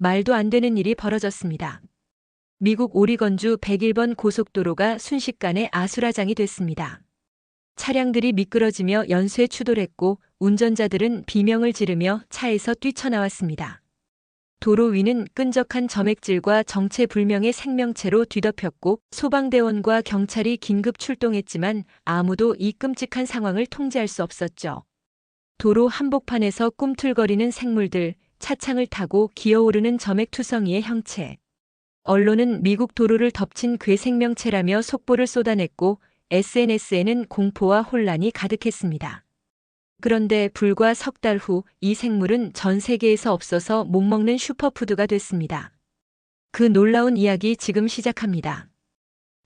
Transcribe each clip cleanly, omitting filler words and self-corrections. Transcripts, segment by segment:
말도 안 되는 일이 벌어졌습니다. 미국 오리건주 101번 고속도로가 순식간에 아수라장이 됐습니다. 차량들이 미끄러지며 연쇄 추돌했고 운전자들은 비명을 지르며 차에서 뛰쳐나왔습니다. 도로 위는 끈적한 점액질과 정체불명의 생명체로 뒤덮였고 소방대원과 경찰이 긴급 출동했지만 아무도 이 끔찍한 상황을 통제할 수 없었죠. 도로 한복판에서 꿈틀거리는 생물들, 차창을 타고 기어오르는 점액투성이의 형체. 언론은 미국 도로를 덮친 괴생명체라며 속보를 쏟아냈고 SNS에는 공포와 혼란이 가득했습니다. 그런데 불과 석 달 후 이 생물은 전 세계에서 없어서 못먹는 슈퍼푸드가 됐습니다. 그 놀라운 이야기 지금 시작합니다.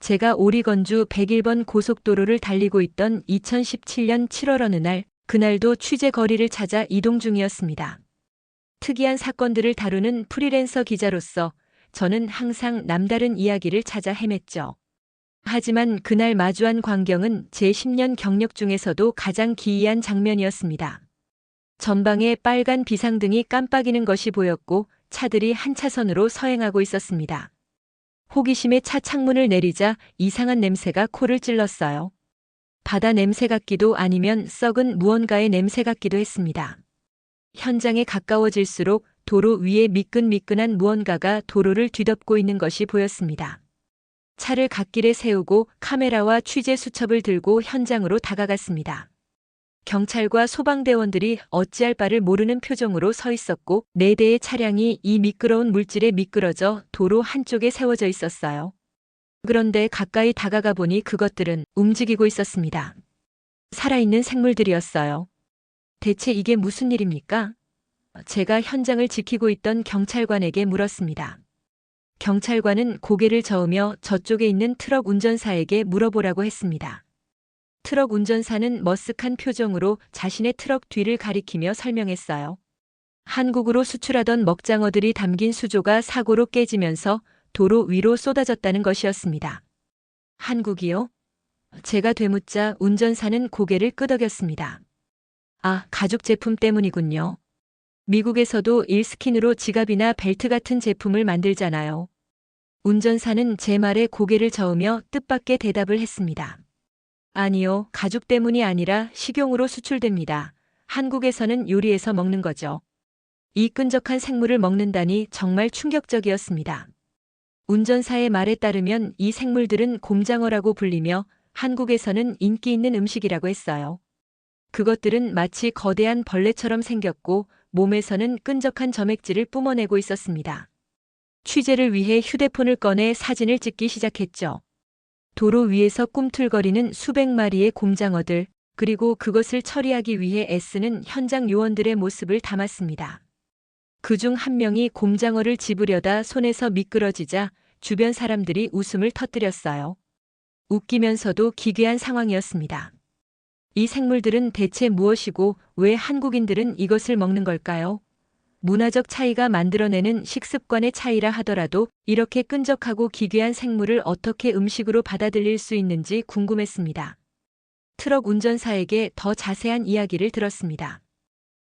제가 오리건주 101번 고속도로를 달리고 있던 2017년 7월 어느 날, 그날도 취재 거리를 찾아 이동 중이었습니다. 특이한 사건들을 다루는 프리랜서 기자로서 저는 항상 남다른 이야기를 찾아 헤맸죠. 하지만 그날 마주한 광경은 제 10년 경력 중에서도 가장 기이한 장면이었습니다. 전방에 빨간 비상등이 깜빡이는 것이 보였고 차들이 한 차선으로 서행하고 있었습니다. 호기심에 차 창문을 내리자 이상한 냄새가 코를 찔렀어요. 바다 냄새 같기도 아니면 썩은 무언가의 냄새 같기도 했습니다. 현장에 가까워질수록 도로 위에 미끈미끈한 무언가가 도로를 뒤덮고 있는 것이 보였습니다. 차를 갓길에 세우고 카메라와 취재 수첩을 들고 현장으로 다가갔습니다. 경찰과 소방대원들이 어찌할 바를 모르는 표정으로 서 있었고 4대의 차량이 이 미끄러운 물질에 미끄러져 도로 한쪽에 세워져 있었어요. 그런데 가까이 다가가 보니 그것들은 움직이고 있었습니다. 살아있는 생물들이었어요. 대체 이게 무슨 일입니까? 제가 현장을 지키고 있던 경찰관에게 물었습니다. 경찰관은 고개를 저으며 저쪽에 있는 트럭 운전사에게 물어보라고 했습니다. 트럭 운전사는 머쓱한 표정으로 자신의 트럭 뒤를 가리키며 설명했어요. 한국으로 수출하던 먹장어들이 담긴 수조가 사고로 깨지면서 도로 위로 쏟아졌다는 것이었습니다. 한국이요? 제가 되묻자 운전사는 고개를 끄덕였습니다. 아, 가죽 제품 때문이군요. 미국에서도 일스킨으로 지갑이나 벨트 같은 제품을 만들잖아요. 운전사는 제 말에 고개를 저으며 뜻밖의 대답을 했습니다. 아니요, 가죽 때문이 아니라 식용으로 수출됩니다. 한국에서는 요리해서 먹는 거죠. 이 끈적한 생물을 먹는다니 정말 충격적이었습니다. 운전사의 말에 따르면 이 생물들은 곰장어라고 불리며 한국에서는 인기 있는 음식이라고 했어요. 그것들은 마치 거대한 벌레처럼 생겼고 몸에서는 끈적한 점액질을 뿜어내고 있었습니다. 취재를 위해 휴대폰을 꺼내 사진을 찍기 시작했죠. 도로 위에서 꿈틀거리는 수백 마리의 곰장어들, 그리고 그것을 처리하기 위해 애쓰는 현장 요원들의 모습을 담았습니다. 그중 한 명이 곰장어를 집으려다 손에서 미끄러지자 주변 사람들이 웃음을 터뜨렸어요. 웃기면서도 기괴한 상황이었습니다. 이 생물들은 대체 무엇이고 왜 한국인들은 이것을 먹는 걸까요? 문화적 차이가 만들어내는 식습관의 차이라 하더라도 이렇게 끈적하고 기괴한 생물을 어떻게 음식으로 받아들일 수 있는지 궁금했습니다. 트럭 운전사에게 더 자세한 이야기를 들었습니다.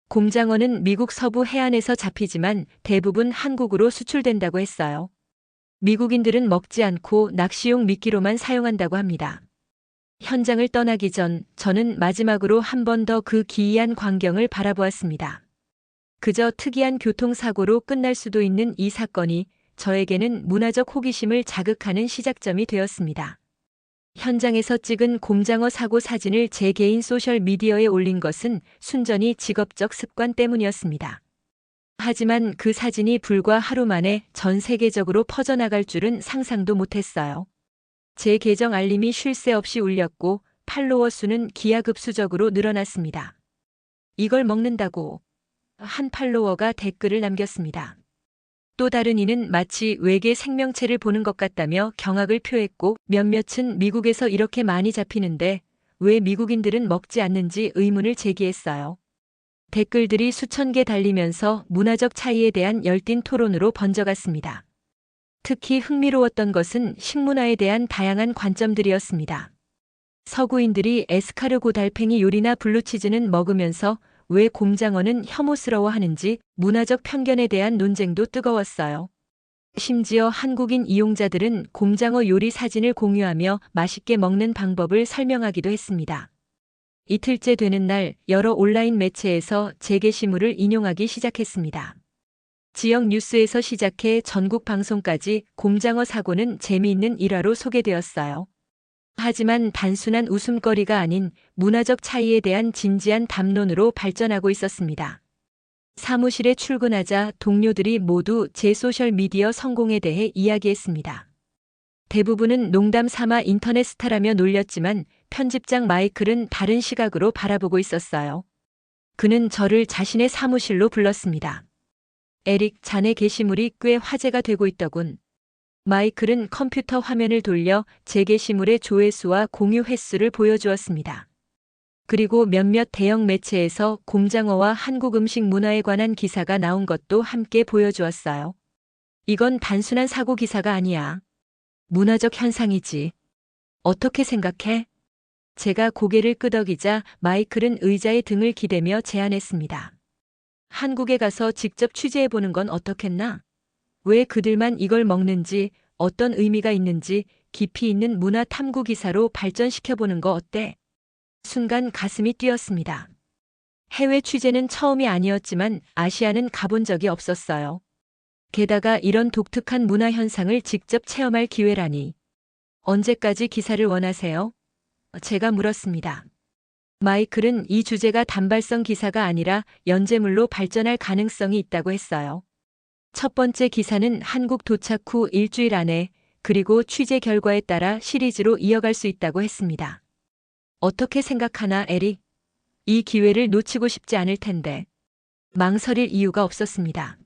곰장어는 미국 서부 해안에서 잡히지만 대부분 한국으로 수출된다고 했어요. 미국인들은 먹지 않고 낚시용 미끼로만 사용한다고 합니다. 현장을 떠나기 전 저는 마지막으로 한 번 더 그 기이한 광경을 바라보았습니다. 그저 특이한 교통사고로 끝날 수도 있는 이 사건이 저에게는 문화적 호기심을 자극하는 시작점이 되었습니다. 현장에서 찍은 곰장어 사고 사진을 제 개인 소셜미디어에 올린 것은 순전히 직업적 습관 때문이었습니다. 하지만 그 사진이 불과 하루 만에 전 세계적으로 퍼져나갈 줄은 상상도 못했어요. 제 계정 알림이 쉴 새 없이 울렸고 팔로워 수는 기하급수적으로 늘어났습니다. 이걸 먹는다고 한 팔로워가 댓글을 남겼습니다. 또 다른 이는 마치 외계 생명체를 보는 것 같다며 경악을 표했고 몇몇은 미국에서 이렇게 많이 잡히는데 왜 미국인들은 먹지 않는지 의문을 제기했어요. 댓글들이 수천 개 달리면서 문화적 차이에 대한 열띤 토론으로 번져갔습니다. 특히 흥미로웠던 것은 식문화에 대한 다양한 관점들이었습니다. 서구인들이 에스카르고 달팽이 요리나 블루치즈는 먹으면서 왜 곰장어는 혐오스러워하는지 문화적 편견에 대한 논쟁도 뜨거웠어요. 심지어 한국인 이용자들은 곰장어 요리 사진을 공유하며 맛있게 먹는 방법을 설명하기도 했습니다. 이틀째 되는 날 여러 온라인 매체에서 제 게시물을 인용하기 시작했습니다. 지역 뉴스에서 시작해 전국 방송까지 곰장어 사고는 재미있는 일화로 소개되었어요. 하지만 단순한 웃음거리가 아닌 문화적 차이에 대한 진지한 담론으로 발전하고 있었습니다. 사무실에 출근하자 동료들이 모두 제 소셜미디어 성공에 대해 이야기했습니다. 대부분은 농담 삼아 인터넷 스타라며 놀렸지만 편집장 마이클은 다른 시각으로 바라보고 있었어요. 그는 저를 자신의 사무실로 불렀습니다. 에릭, 자네 게시물이 꽤 화제가 되고 있더군. 마이클은 컴퓨터 화면을 돌려 제 게시물의 조회수와 공유 횟수를 보여주었습니다. 그리고 몇몇 대형 매체에서 곰장어와 한국 음식 문화에 관한 기사가 나온 것도 함께 보여주었어요. 이건 단순한 사고 기사가 아니야. 문화적 현상이지. 어떻게 생각해? 제가 고개를 끄덕이자 마이클은 의자에 등을 기대며 제안했습니다. 한국에 가서 직접 취재해보는 건 어떻겠나? 왜 그들만 이걸 먹는지, 어떤 의미가 있는지 깊이 있는 문화 탐구 기사로 발전시켜보는 거 어때? 순간 가슴이 뛰었습니다. 해외 취재는 처음이 아니었지만 아시아는 가본 적이 없었어요. 게다가 이런 독특한 문화 현상을 직접 체험할 기회라니. 언제까지 기사를 원하세요? 제가 물었습니다. 마이클은 이 주제가 단발성 기사가 아니라 연재물로 발전할 가능성이 있다고 했어요. 첫 번째 기사는 한국 도착 후 일주일 안에, 그리고 취재 결과에 따라 시리즈로 이어갈 수 있다고 했습니다. 어떻게 생각하나, 에릭? 이 기회를 놓치고 싶지 않을 텐데. 망설일 이유가 없었습니다.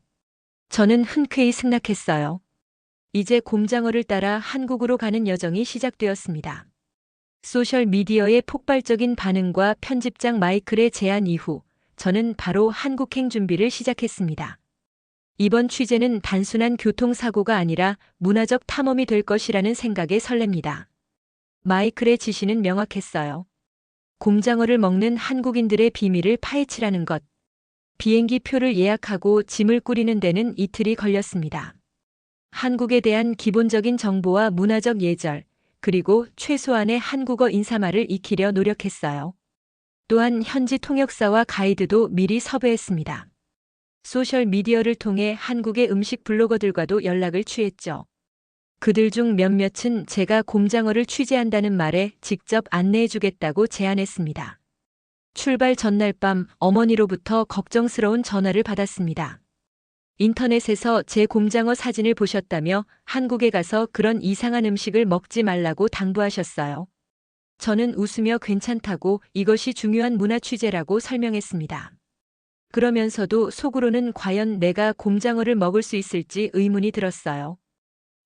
저는 흔쾌히 승낙했어요. 이제 곰장어를 따라 한국으로 가는 여정이 시작되었습니다. 소셜미디어의 폭발적인 반응과 편집장 마이클의 제안 이후 저는 바로 한국행 준비를 시작했습니다. 이번 취재는 단순한 교통사고가 아니라 문화적 탐험이 될 것이라는 생각에 설렙니다. 마이클의 지시는 명확했어요. 곰장어를 먹는 한국인들의 비밀을 파헤치라는 것. 비행기 표를 예약하고 짐을 꾸리는 데는 이틀이 걸렸습니다. 한국에 대한 기본적인 정보와 문화적 예절, 그리고 최소한의 한국어 인사말을 익히려 노력했어요. 또한 현지 통역사와 가이드도 미리 섭외했습니다. 소셜미디어를 통해 한국의 음식 블로거들과도 연락을 취했죠. 그들 중 몇몇은 제가 곰장어를 취재한다는 말에 직접 안내해주겠다고 제안했습니다. 출발 전날 밤 어머니로부터 걱정스러운 전화를 받았습니다. 인터넷에서 제 곰장어 사진을 보셨다며 한국에 가서 그런 이상한 음식을 먹지 말라고 당부하셨어요. 저는 웃으며 괜찮다고 이것이 중요한 문화 취재라고 설명했습니다. 그러면서도 속으로는 과연 내가 곰장어를 먹을 수 있을지 의문이 들었어요.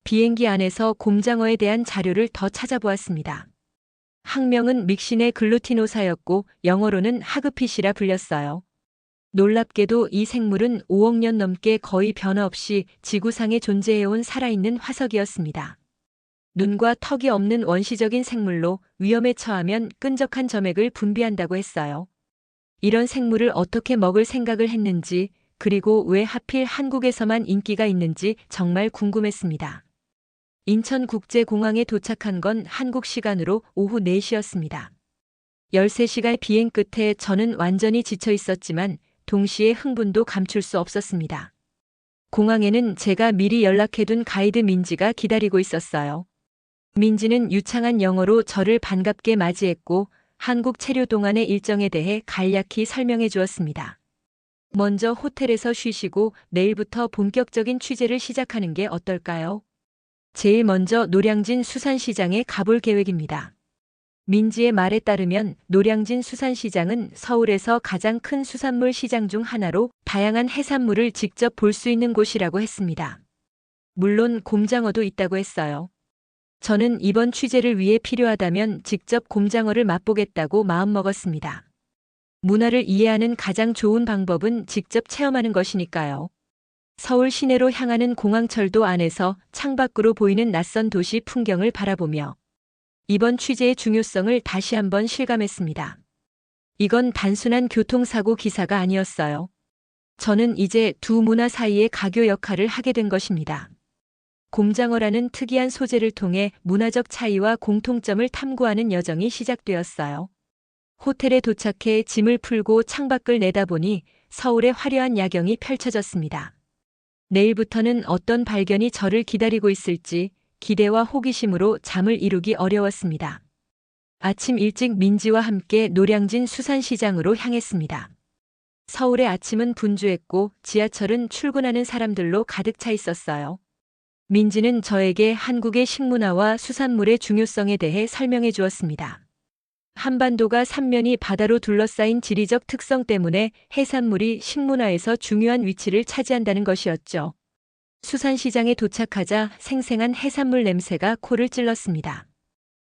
비행기 안에서 곰장어에 대한 자료를 더 찾아보았습니다. 학명은 믹신의 글루티노사였고 영어로는 하그핏이라 불렸어요. 놀랍게도 이 생물은 5억 년 넘게 거의 변화 없이 지구상에 존재해온 살아있는 화석이었습니다. 눈과 턱이 없는 원시적인 생물로 위험에 처하면 끈적한 점액을 분비한다고 했어요. 이런 생물을 어떻게 먹을 생각을 했는지, 그리고 왜 하필 한국에서만 인기가 있는지 정말 궁금했습니다. 인천국제공항에 도착한 건 한국 시간으로 오후 4시였습니다. 13시간 비행 끝에 저는 완전히 지쳐 있었지만 동시에 흥분도 감출 수 없었습니다. 공항에는 제가 미리 연락해둔 가이드 민지가 기다리고 있었어요. 민지는 유창한 영어로 저를 반갑게 맞이했고 한국 체류 동안의 일정에 대해 간략히 설명해 주었습니다. 먼저 호텔에서 쉬시고 내일부터 본격적인 취재를 시작하는 게 어떨까요? 제일 먼저 노량진 수산시장에 가볼 계획입니다. 민지의 말에 따르면 노량진 수산시장은 서울에서 가장 큰 수산물 시장 중 하나로 다양한 해산물을 직접 볼 수 있는 곳이라고 했습니다. 물론 곰장어도 있다고 했어요. 저는 이번 취재를 위해 필요하다면 직접 곰장어를 맛보겠다고 마음먹었습니다. 문화를 이해하는 가장 좋은 방법은 직접 체험하는 것이니까요. 서울 시내로 향하는 공항철도 안에서 창밖으로 보이는 낯선 도시 풍경을 바라보며 이번 취재의 중요성을 다시 한번 실감했습니다. 이건 단순한 교통사고 기사가 아니었어요. 저는 이제 두 문화 사이의 가교 역할을 하게 된 것입니다. 곰장어라는 특이한 소재를 통해 문화적 차이와 공통점을 탐구하는 여정이 시작되었어요. 호텔에 도착해 짐을 풀고 창밖을 내다보니 서울의 화려한 야경이 펼쳐졌습니다. 내일부터는 어떤 발견이 저를 기다리고 있을지 기대와 호기심으로 잠을 이루기 어려웠습니다. 아침 일찍 민지와 함께 노량진 수산시장으로 향했습니다. 서울의 아침은 분주했고 지하철은 출근하는 사람들로 가득 차 있었어요. 민지는 저에게 한국의 식문화와 수산물의 중요성에 대해 설명해 주었습니다. 한반도가 삼면이 바다로 둘러싸인 지리적 특성 때문에 해산물이 식문화에서 중요한 위치를 차지한다는 것이었죠. 수산시장에 도착하자 생생한 해산물 냄새가 코를 찔렀습니다.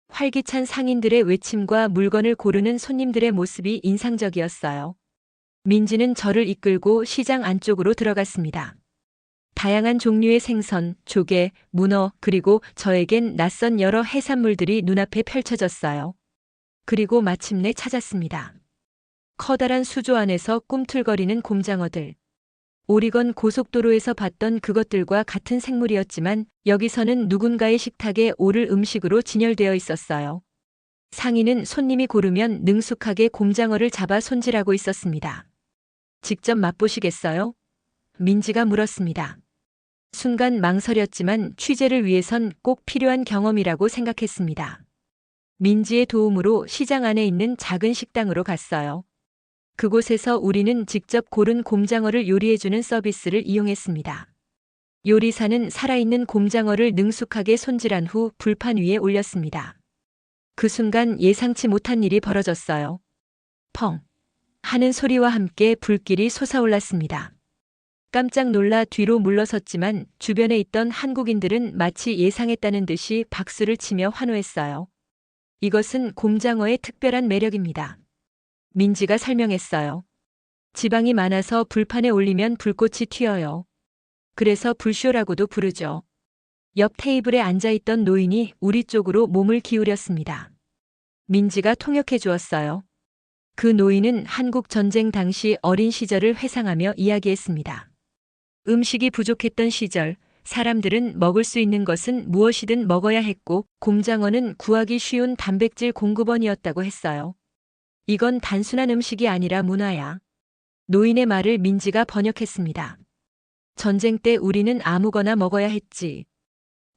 활기찬 상인들의 외침과 물건을 고르는 손님들의 모습이 인상적이었어요. 민지는 저를 이끌고 시장 안쪽으로 들어갔습니다. 다양한 종류의 생선, 조개, 문어, 그리고 저에겐 낯선 여러 해산물들이 눈앞에 펼쳐졌어요. 그리고 마침내 찾았습니다. 커다란 수조 안에서 꿈틀거리는 곰장어들. 오리건 고속도로에서 봤던 그것들과 같은 생물이었지만 여기서는 누군가의 식탁에 오를 음식으로 진열되어 있었어요. 상인은 손님이 고르면 능숙하게 곰장어를 잡아 손질하고 있었습니다. 직접 맛보시겠어요? 민지가 물었습니다. 순간 망설였지만 취재를 위해선 꼭 필요한 경험이라고 생각했습니다. 민지의 도움으로 시장 안에 있는 작은 식당으로 갔어요. 그곳에서 우리는 직접 고른 곰장어를 요리해주는 서비스를 이용했습니다. 요리사는 살아있는 곰장어를 능숙하게 손질한 후 불판 위에 올렸습니다. 그 순간 예상치 못한 일이 벌어졌어요. 펑! 하는 소리와 함께 불길이 솟아올랐습니다. 깜짝 놀라 뒤로 물러섰지만 주변에 있던 한국인들은 마치 예상했다는 듯이 박수를 치며 환호했어요. 이것은 곰장어의 특별한 매력입니다. 민지가 설명했어요. 지방이 많아서 불판에 올리면 불꽃이 튀어요. 그래서 불쇼라고도 부르죠. 옆 테이블에 앉아있던 노인이 우리 쪽으로 몸을 기울였습니다. 민지가 통역해 주었어요. 그 노인은 한국 전쟁 당시 어린 시절을 회상하며 이야기했습니다. 음식이 부족했던 시절, 사람들은 먹을 수 있는 것은 무엇이든 먹어야 했고, 곰장어는 구하기 쉬운 단백질 공급원이었다고 했어요. 이건 단순한 음식이 아니라 문화야. 노인의 말을 민지가 번역했습니다. 전쟁 때 우리는 아무거나 먹어야 했지.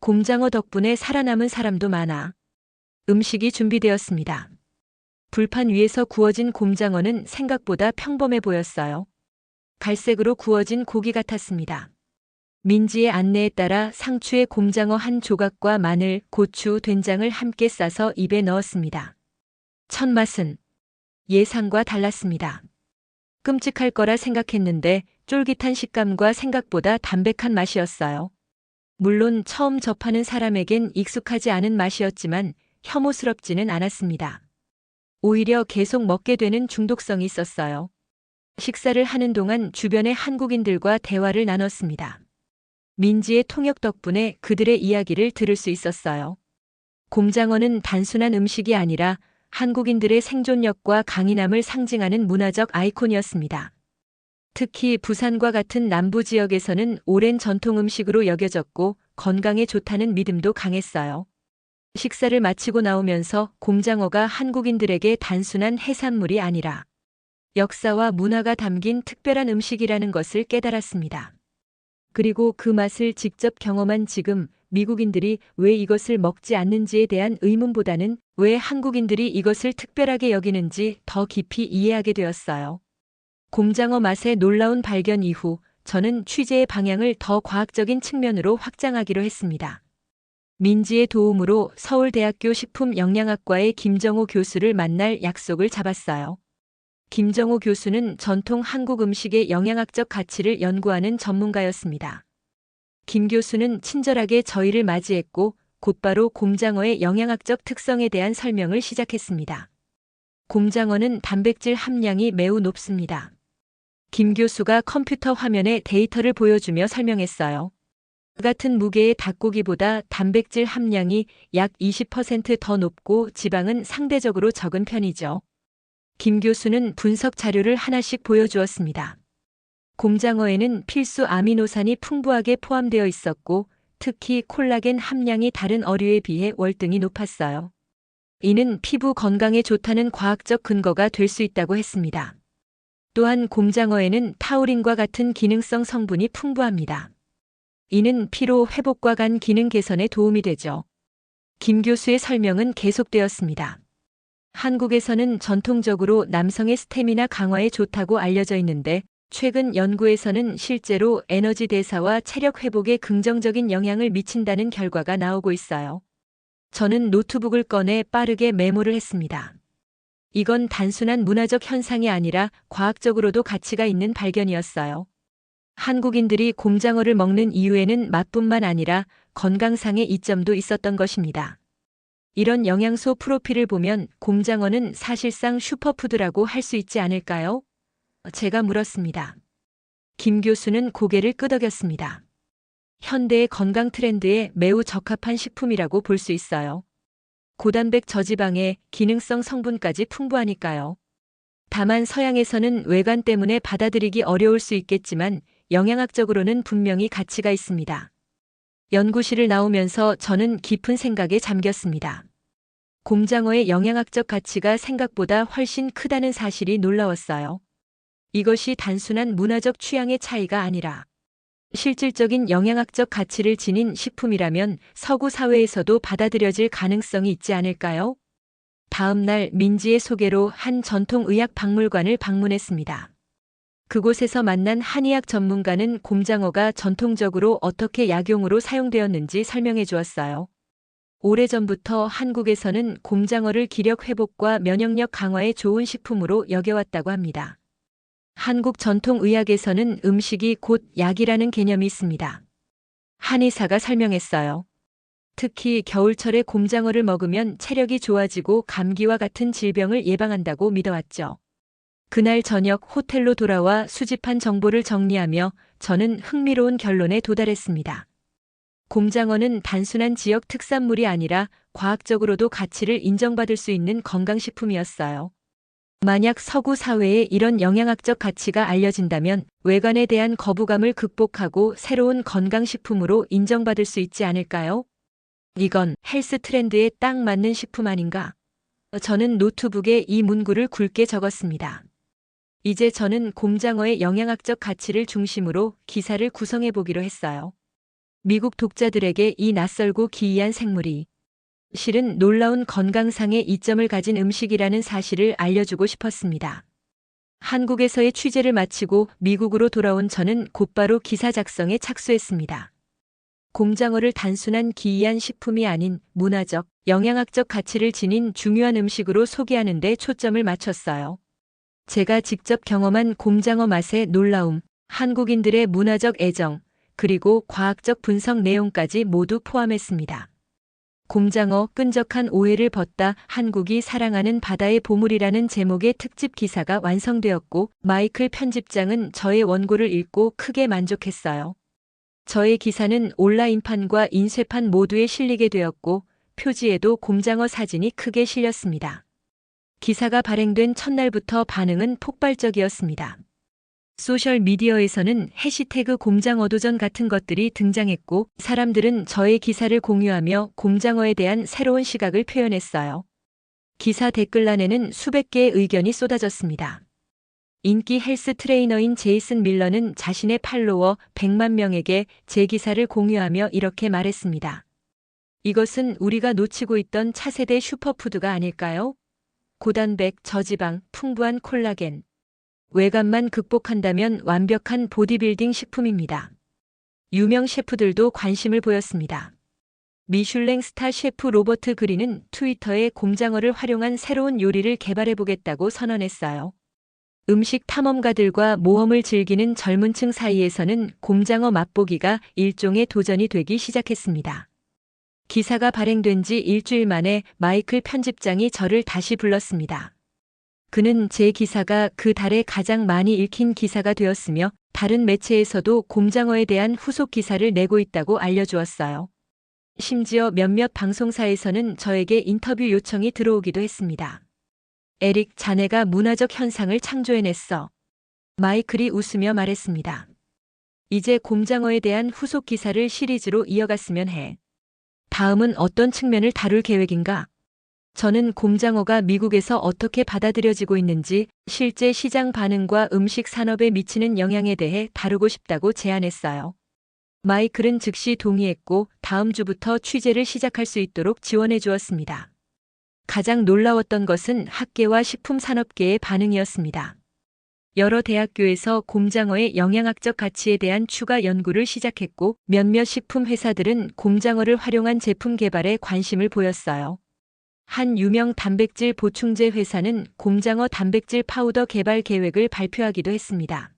곰장어 덕분에 살아남은 사람도 많아. 음식이 준비되었습니다. 불판 위에서 구워진 곰장어는 생각보다 평범해 보였어요. 갈색으로 구워진 고기 같았습니다. 민지의 안내에 따라 상추에 곰장어 한 조각과 마늘, 고추, 된장을 함께 싸서 입에 넣었습니다. 첫 맛은 예상과 달랐습니다. 끔찍할 거라 생각했는데 쫄깃한 식감과 생각보다 담백한 맛이었어요. 물론 처음 접하는 사람에겐 익숙하지 않은 맛이었지만 혐오스럽지는 않았습니다. 오히려 계속 먹게 되는 중독성이 있었어요. 식사를 하는 동안 주변의 한국인들과 대화를 나눴습니다. 민지의 통역 덕분에 그들의 이야기를 들을 수 있었어요. 곰장어는 단순한 음식이 아니라 한국인들의 생존력과 강인함을 상징하는 문화적 아이콘이었습니다. 특히 부산과 같은 남부 지역에서는 오랜 전통 음식으로 여겨졌고 건강에 좋다는 믿음도 강했어요. 식사를 마치고 나오면서 곰장어가 한국인들에게 단순한 해산물이 아니라 역사와 문화가 담긴 특별한 음식이라는 것을 깨달았습니다. 그리고 그 맛을 직접 경험한 지금 미국인들이 왜 이것을 먹지 않는지에 대한 의문보다는 왜 한국인들이 이것을 특별하게 여기는지 더 깊이 이해하게 되었어요. 곰장어 맛의 놀라운 발견 이후 저는 취재의 방향을 더 과학적인 측면으로 확장하기로 했습니다. 민지의 도움으로 서울대학교 식품영양학과의 김정호 교수를 만날 약속을 잡았어요. 김정호 교수는 전통 한국 음식의 영양학적 가치를 연구하는 전문가였습니다. 김 교수는 친절하게 저희를 맞이했고 곧바로 곰장어의 영양학적 특성에 대한 설명을 시작했습니다. 곰장어는 단백질 함량이 매우 높습니다. 김 교수가 컴퓨터 화면에 데이터를 보여주며 설명했어요. 같은 무게의 닭고기보다 단백질 함량이 약 20% 더 높고 지방은 상대적으로 적은 편이죠. 김 교수는 분석 자료를 하나씩 보여주었습니다. 곰장어에는 필수 아미노산이 풍부하게 포함되어 있었고 특히 콜라겐 함량이 다른 어류에 비해 월등히 높았어요. 이는 피부 건강에 좋다는 과학적 근거가 될 수 있다고 했습니다. 또한 곰장어에는 타우린과 같은 기능성 성분이 풍부합니다. 이는 피로 회복과 간 기능 개선에 도움이 되죠. 김 교수의 설명은 계속되었습니다. 한국에서는 전통적으로 남성의 스태미나 강화에 좋다고 알려져 있는데 최근 연구에서는 실제로 에너지 대사와 체력 회복에 긍정적인 영향을 미친다는 결과가 나오고 있어요. 저는 노트북을 꺼내 빠르게 메모를 했습니다. 이건 단순한 문화적 현상이 아니라 과학적으로도 가치가 있는 발견이었어요. 한국인들이 곰장어를 먹는 이유에는 맛뿐만 아니라 건강상의 이점도 있었던 것입니다. 이런 영양소 프로필을 보면 곰장어는 사실상 슈퍼푸드라고 할 수 있지 않을까요? 제가 물었습니다. 김 교수는 고개를 끄덕였습니다. 현대의 건강 트렌드에 매우 적합한 식품이라고 볼 수 있어요. 고단백 저지방에 기능성 성분까지 풍부하니까요. 다만 서양에서는 외관 때문에 받아들이기 어려울 수 있겠지만 영양학적으로는 분명히 가치가 있습니다. 연구실을 나오면서 저는 깊은 생각에 잠겼습니다. 곰장어의 영양학적 가치가 생각보다 훨씬 크다는 사실이 놀라웠어요. 이것이 단순한 문화적 취향의 차이가 아니라 실질적인 영양학적 가치를 지닌 식품이라면 서구 사회에서도 받아들여질 가능성이 있지 않을까요? 다음 날 민지의 소개로 한 전통의학 박물관을 방문했습니다. 그곳에서 만난 한의학 전문가는 곰장어가 전통적으로 어떻게 약용으로 사용되었는지 설명해 주었어요. 오래전부터 한국에서는 곰장어를 기력 회복과 면역력 강화에 좋은 식품으로 여겨왔다고 합니다. 한국 전통의학에서는 음식이 곧 약이라는 개념이 있습니다. 한의사가 설명했어요. 특히 겨울철에 곰장어를 먹으면 체력이 좋아지고 감기와 같은 질병을 예방한다고 믿어왔죠. 그날 저녁 호텔로 돌아와 수집한 정보를 정리하며 저는 흥미로운 결론에 도달했습니다. 곰장어는 단순한 지역 특산물이 아니라 과학적으로도 가치를 인정받을 수 있는 건강식품이었어요. 만약 서구 사회에 이런 영양학적 가치가 알려진다면 외관에 대한 거부감을 극복하고 새로운 건강식품으로 인정받을 수 있지 않을까요? 이건 헬스 트렌드에 딱 맞는 식품 아닌가? 저는 노트북에 이 문구를 굵게 적었습니다. 이제 저는 곰장어의 영양학적 가치를 중심으로 기사를 구성해 보기로 했어요. 미국 독자들에게 이 낯설고 기이한 생물이 실은 놀라운 건강상의 이점을 가진 음식이라는 사실을 알려주고 싶었습니다. 한국에서의 취재를 마치고 미국으로 돌아온 저는 곧바로 기사 작성에 착수했습니다. 곰장어를 단순한 기이한 식품이 아닌 문화적, 영양학적 가치를 지닌 중요한 음식으로 소개하는 데 초점을 맞췄어요. 제가 직접 경험한 곰장어 맛의 놀라움, 한국인들의 문화적 애정, 그리고 과학적 분석 내용까지 모두 포함했습니다. 곰장어 끈적한 오해를 벗다 한국이 사랑하는 바다의 보물이라는 제목의 특집 기사가 완성되었고 마이클 편집장은 저의 원고를 읽고 크게 만족했어요. 저의 기사는 온라인판과 인쇄판 모두에 실리게 되었고 표지에도 곰장어 사진이 크게 실렸습니다. 기사가 발행된 첫날부터 반응은 폭발적이었습니다. 소셜미디어에서는 해시태그 곰장어도전 같은 것들이 등장했고 사람들은 저의 기사를 공유하며 곰장어에 대한 새로운 시각을 표현했어요. 기사 댓글란에는 수백 개의 의견이 쏟아졌습니다. 인기 헬스 트레이너인 제이슨 밀러는 자신의 팔로워 100만 명에게 제 기사를 공유하며 이렇게 말했습니다. 이것은 우리가 놓치고 있던 차세대 슈퍼푸드가 아닐까요? 고단백, 저지방, 풍부한 콜라겐. 외관만 극복한다면 완벽한 보디빌딩 식품입니다. 유명 셰프들도 관심을 보였습니다. 미슐랭 스타 셰프 로버트 그린은 트위터에 곰장어를 활용한 새로운 요리를 개발해보겠다고 선언했어요. 음식 탐험가들과 모험을 즐기는 젊은 층 사이에서는 곰장어 맛보기가 일종의 도전이 되기 시작했습니다. 기사가 발행된 지 일주일 만에 마이클 편집장이 저를 다시 불렀습니다. 그는 제 기사가 그 달에 가장 많이 읽힌 기사가 되었으며 다른 매체에서도 곰장어에 대한 후속 기사를 내고 있다고 알려주었어요. 심지어 몇몇 방송사에서는 저에게 인터뷰 요청이 들어오기도 했습니다. 에릭, 자네가 문화적 현상을 창조해냈어. 마이클이 웃으며 말했습니다. 이제 곰장어에 대한 후속 기사를 시리즈로 이어갔으면 해. 다음은 어떤 측면을 다룰 계획인가? 저는 곰장어가 미국에서 어떻게 받아들여지고 있는지, 실제 시장 반응과 음식 산업에 미치는 영향에 대해 다루고 싶다고 제안했어요. 마이클은 즉시 동의했고 다음 주부터 취재를 시작할 수 있도록 지원해 주었습니다. 가장 놀라웠던 것은 학계와 식품산업계의 반응이었습니다. 여러 대학교에서 곰장어의 영양학적 가치에 대한 추가 연구를 시작했고 몇몇 식품 회사들은 곰장어를 활용한 제품 개발에 관심을 보였어요. 한 유명 단백질 보충제 회사는 곰장어 단백질 파우더 개발 계획을 발표하기도 했습니다.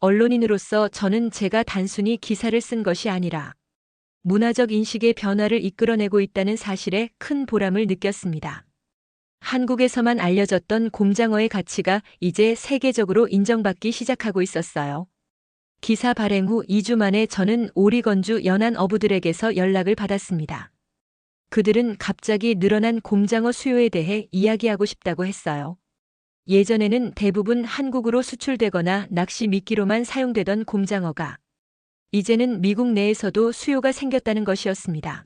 언론인으로서 저는 제가 단순히 기사를 쓴 것이 아니라 문화적 인식의 변화를 이끌어내고 있다는 사실에 큰 보람을 느꼈습니다. 한국에서만 알려졌던 곰장어의 가치가 이제 세계적으로 인정받기 시작하고 있었어요. 기사 발행 후 2주 만에 저는 오리건주 연안 어부들에게서 연락을 받았습니다. 그들은 갑자기 늘어난 곰장어 수요에 대해 이야기하고 싶다고 했어요. 예전에는 대부분 한국으로 수출되거나 낚시 미끼로만 사용되던 곰장어가 이제는 미국 내에서도 수요가 생겼다는 것이었습니다.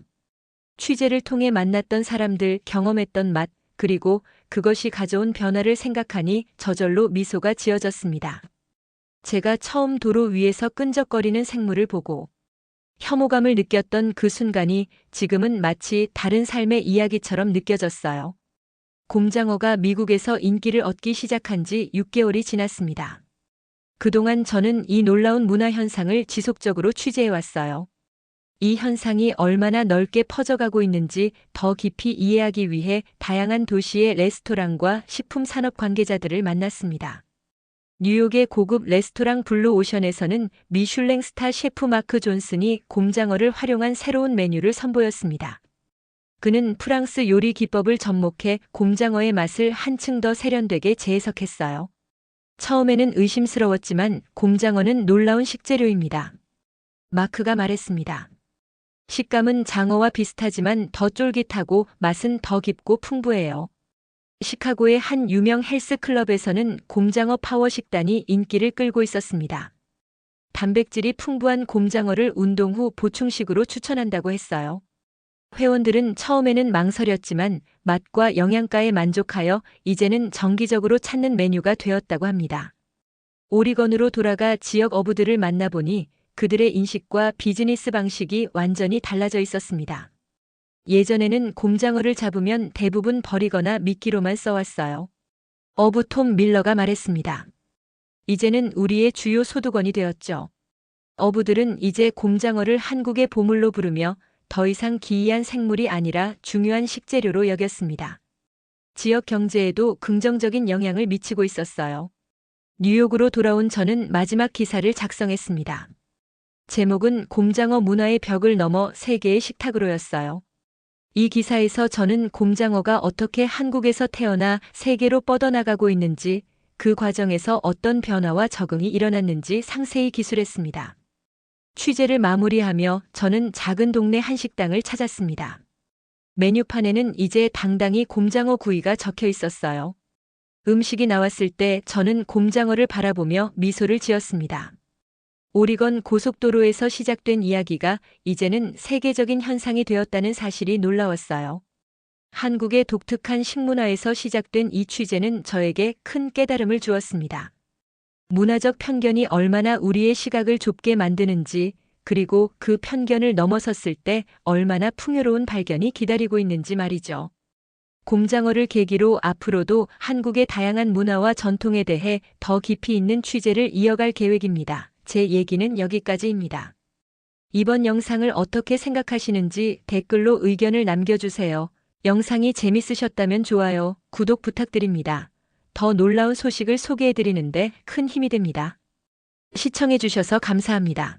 취재를 통해 만났던 사람들, 경험했던 맛, 그리고 그것이 가져온 변화를 생각하니 저절로 미소가 지어졌습니다. 제가 처음 도로 위에서 끈적거리는 생물을 보고 혐오감을 느꼈던 그 순간이 지금은 마치 다른 삶의 이야기처럼 느껴졌어요. 곰장어가 미국에서 인기를 얻기 시작한 지 6개월이 지났습니다. 그동안 저는 이 놀라운 문화 현상을 지속적으로 취재해왔어요. 이 현상이 얼마나 넓게 퍼져가고 있는지 더 깊이 이해하기 위해 다양한 도시의 레스토랑과 식품 산업 관계자들을 만났습니다. 뉴욕의 고급 레스토랑 블루 오션에서는 미슐랭 스타 셰프 마크 존슨이 곰장어를 활용한 새로운 메뉴를 선보였습니다. 그는 프랑스 요리 기법을 접목해 곰장어의 맛을 한층 더 세련되게 재해석했어요. 처음에는 의심스러웠지만 곰장어는 놀라운 식재료입니다. 마크가 말했습니다. 식감은 장어와 비슷하지만 더 쫄깃하고 맛은 더 깊고 풍부해요. 시카고의 한 유명 헬스클럽에서는 곰장어 파워 식단이 인기를 끌고 있었습니다. 단백질이 풍부한 곰장어를 운동 후 보충식으로 추천한다고 했어요. 회원들은 처음에는 망설였지만 맛과 영양가에 만족하여 이제는 정기적으로 찾는 메뉴가 되었다고 합니다. 오리건으로 돌아가 지역 어부들을 만나보니 그들의 인식과 비즈니스 방식이 완전히 달라져 있었습니다. 예전에는 곰장어를 잡으면 대부분 버리거나 미끼로만 써왔어요. 어부 톰 밀러가 말했습니다. 이제는 우리의 주요 소득원이 되었죠. 어부들은 이제 곰장어를 한국의 보물로 부르며 더 이상 기이한 생물이 아니라 중요한 식재료로 여겼습니다. 지역 경제에도 긍정적인 영향을 미치고 있었어요. 뉴욕으로 돌아온 저는 마지막 기사를 작성했습니다. 제목은 곰장어 문화의 벽을 넘어 세계의 식탁으로였어요. 이 기사에서 저는 곰장어가 어떻게 한국에서 태어나 세계로 뻗어나가고 있는지, 그 과정에서 어떤 변화와 적응이 일어났는지 상세히 기술했습니다. 취재를 마무리하며 저는 작은 동네 한식당을 찾았습니다. 메뉴판에는 이제 당당히 곰장어 구이가 적혀 있었어요. 음식이 나왔을 때 저는 곰장어를 바라보며 미소를 지었습니다. 오리건 고속도로에서 시작된 이야기가 이제는 세계적인 현상이 되었다는 사실이 놀라웠어요. 한국의 독특한 식문화에서 시작된 이 취재는 저에게 큰 깨달음을 주었습니다. 문화적 편견이 얼마나 우리의 시각을 좁게 만드는지, 그리고 그 편견을 넘어섰을 때 얼마나 풍요로운 발견이 기다리고 있는지 말이죠. 곰장어를 계기로 앞으로도 한국의 다양한 문화와 전통에 대해 더 깊이 있는 취재를 이어갈 계획입니다. 제 얘기는 여기까지입니다. 이번 영상을 어떻게 생각하시는지 댓글로 의견을 남겨주세요. 영상이 재밌으셨다면 좋아요, 구독 부탁드립니다. 더 놀라운 소식을 소개해드리는데 큰 힘이 됩니다. 시청해주셔서 감사합니다.